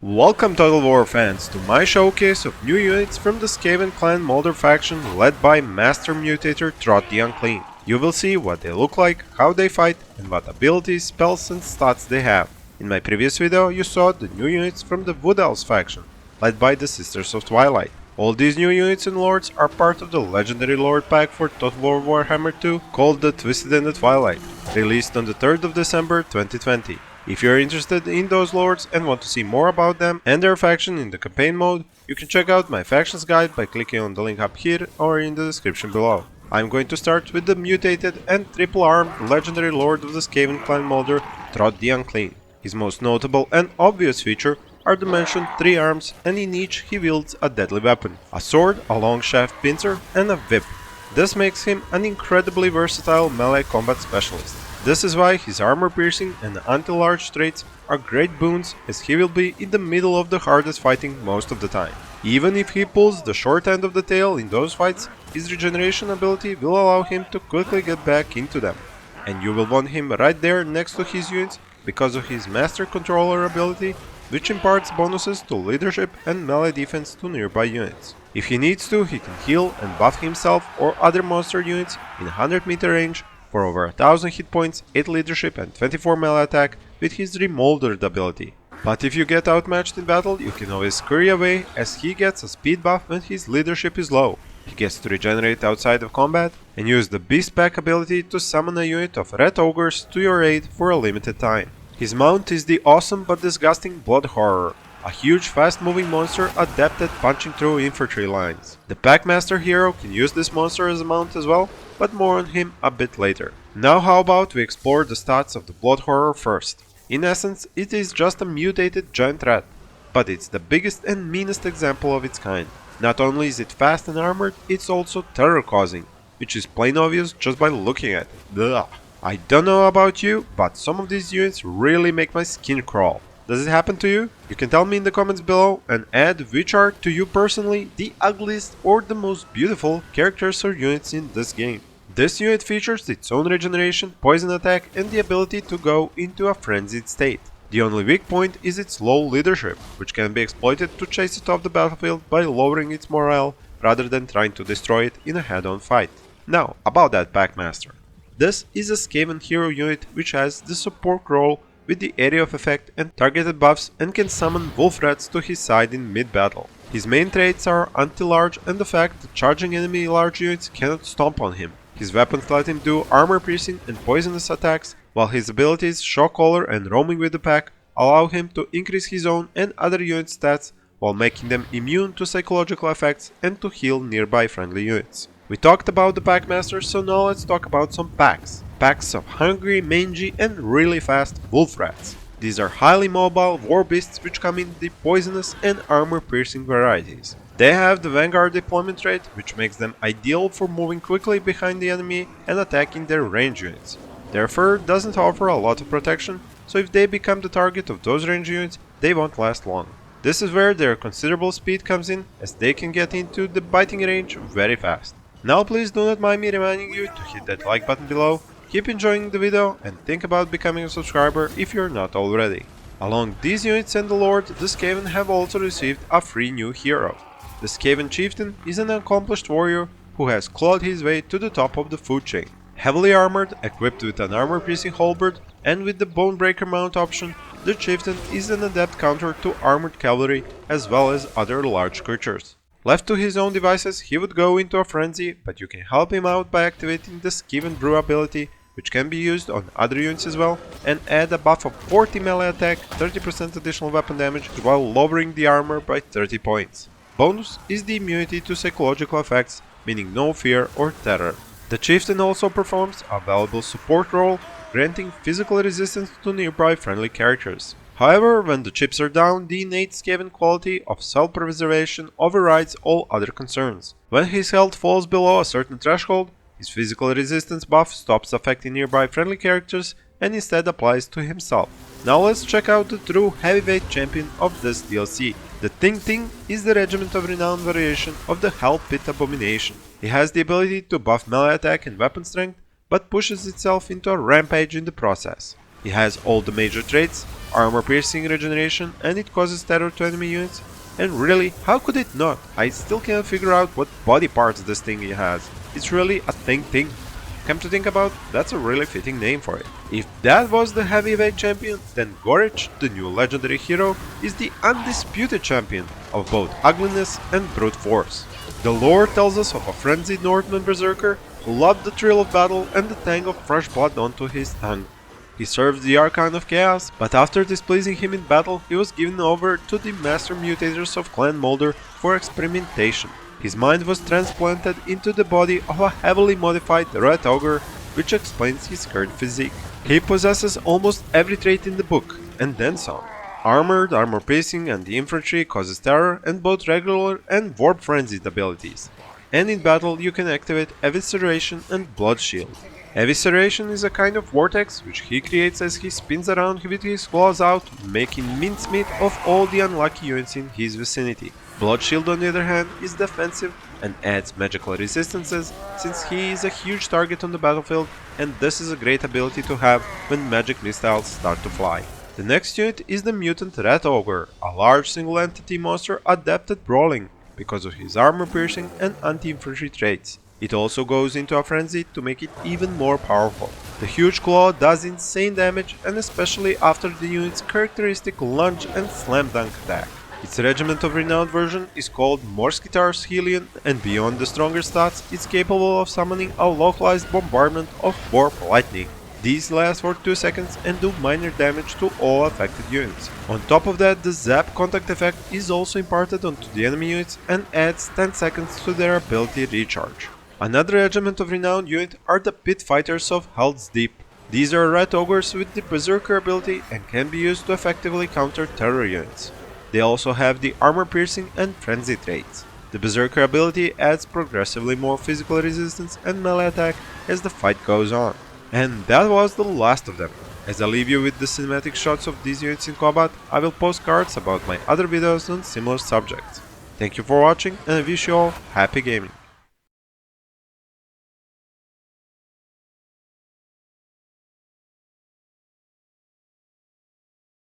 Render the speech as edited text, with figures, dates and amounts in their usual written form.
Welcome Total War fans to my showcase of new units from the Skaven clan Moulder faction led by Master Mutator Throt the Unclean. You will see what they look like, how they fight, and what abilities, spells and stats they have. In my previous video you saw the new units from the Wood Elves faction, led by the Sisters of Twilight. All these new units and lords are part of the legendary lord pack for Total War Warhammer 2 called the Twisted and the Twilight, released on the 3rd of December 2020. If you are interested in those lords and want to see more about them and their faction in the campaign mode, you can check out my factions guide by clicking on the link up here or in the description below. I am going to start with the mutated and triple-armed legendary lord of the Skaven clan Moulder, Throt the Unclean. His most notable and obvious feature are the mentioned 3 arms, and in each he wields a deadly weapon, a sword, a long shaft pincer and a whip. This makes him an incredibly versatile melee combat specialist. This is why his armor piercing and anti-large traits are great boons, as he will be in the middle of the hardest fighting most of the time. Even if he pulls the short end of the tail in those fights, his regeneration ability will allow him to quickly get back into them. And you will want him right there next to his units because of his Master Controller ability, which imparts bonuses to leadership and melee defense to nearby units. If he needs to, he can heal and buff himself or other monster units in 100 meter range for over 1000 hit points, 8 leadership and 24 melee attack with his Remouldered ability. But if you get outmatched in battle, you can always scurry away, as he gets a speed buff when his leadership is low. He gets to regenerate outside of combat and use the Beast Pack ability to summon a unit of Rat Ogres to your aid for a limited time. His mount is the awesome but disgusting Blood Horror, a huge fast-moving monster adept at punching through infantry lines. The Packmaster hero can use this monster as a mount as well, but more on him a bit later. Now how about we explore the stats of the Blood Horror first. In essence, it is just a mutated giant rat, but it's the biggest and meanest example of its kind. Not only is it fast and armored, it's also terror-causing, which is plain obvious just by looking at it. Ugh. I don't know about you, but some of these units really make my skin crawl. Does it happen to you? You can tell me in the comments below and add which are to you personally the ugliest or the most beautiful characters or units in this game. This unit features its own regeneration, poison attack and the ability to go into a frenzied state. The only weak point is its low leadership, which can be exploited to chase it off the battlefield by lowering its morale rather than trying to destroy it in a head-on fight. Now, about that Packmaster. This is a Skaven hero unit which has the support role with the area of effect and targeted buffs and can summon wolf rats to his side in mid-battle. His main traits are anti-large and the fact that charging enemy large units cannot stomp on him. His weapons let him do armor piercing and poisonous attacks, while his abilities Shock Collar and Roaming with the Pack allow him to increase his own and other unit stats while making them immune to psychological effects and to heal nearby friendly units. We talked about the Packmaster, so now let's talk about some packs. Packs of hungry, mangy and really fast wolf rats. These are highly mobile war beasts which come in the poisonous and armor piercing varieties. They have the Vanguard deployment trait, which makes them ideal for moving quickly behind the enemy and attacking their range units. Their fur doesn't offer a lot of protection, so if they become the target of those range units, they won't last long. This is where their considerable speed comes in, as they can get into the biting range very fast. Now please do not mind me reminding you to hit that like button below, keep enjoying the video and think about becoming a subscriber if you're not already. Along these units and the Lord, the Skaven have also received a free new hero. The Skaven Chieftain is an accomplished warrior who has clawed his way to the top of the food chain. Heavily armored, equipped with an armor-piercing halberd and with the Bonebreaker mount option, the Chieftain is an adept counter to armored cavalry as well as other large creatures. Left to his own devices, he would go into a frenzy, but you can help him out by activating the Skaven Brew ability, which can be used on other units as well, and add a buff of 40 melee attack, 30% additional weapon damage while lowering the armor by 30 points. Bonus is the immunity to psychological effects, meaning no fear or terror. The Chieftain also performs a valuable support role, granting physical resistance to nearby friendly characters. However, when the chips are down, the innate Skaven quality of self-preservation overrides all other concerns. When his health falls below a certain threshold, his physical resistance buff stops affecting nearby friendly characters and instead applies to himself. Now let's check out the true heavyweight champion of this DLC. The Ting is the Regiment of Renown variation of the Hell Pit Abomination. He has the ability to buff melee attack and weapon strength, but pushes itself into a rampage in the process. It has all the major traits, armor piercing regeneration, and it causes terror to enemy units. And really, how could it not? I still can't figure out what body parts this thing has. It's really a thing. Come to think about, that's a really fitting name for it. If that was the heavyweight champion, then Goritch, the new legendary hero, is the undisputed champion of both ugliness and brute force. The lore tells us of a frenzied Northman berserker who loved the thrill of battle and the tang of fresh blood onto his tongue. He served the Archon of Chaos, but after displeasing him in battle, he was given over to the master mutators of Clan Moulder for experimentation. His mind was transplanted into the body of a heavily modified Rat Ogre, which explains his current physique. He possesses almost every trait in the book, and then some. Armored, armor piercing, and the infantry causes terror and both regular and warp frenzied abilities. And in battle you can activate Evisceration and Blood Shield. Evisceration is a kind of vortex which he creates as he spins around with his claws out, making mincemeat of all the unlucky units in his vicinity. Blood Shield on the other hand is defensive and adds magical resistances since he is a huge target on the battlefield, and this is a great ability to have when magic missiles start to fly. The next unit is the Mutant Rat Ogre, a large single entity monster adept at brawling because of his armor piercing and anti-infantry traits. It also goes into a frenzy to make it even more powerful. The huge claw does insane damage, and especially after the unit's characteristic lunge and slam dunk attack. Its Regiment of Renown version is called Morskittar's Hellion, and beyond the stronger stats, it's capable of summoning a localized bombardment of warp lightning. These last for 2 seconds and do minor damage to all affected units. On top of that, the zap contact effect is also imparted onto the enemy units and adds 10 seconds to their ability recharge. Another Regiment of Renown unit are the Pit Fighters of Hell's Deep. These are rat ogres with the Berserker ability and can be used to effectively counter terror units. They also have the armor piercing and frenzy traits. The Berserker ability adds progressively more physical resistance and melee attack as the fight goes on. And that was the last of them. As I leave you with the cinematic shots of these units in combat, I will post cards about my other videos on similar subjects. Thank you for watching, and I wish you all happy gaming.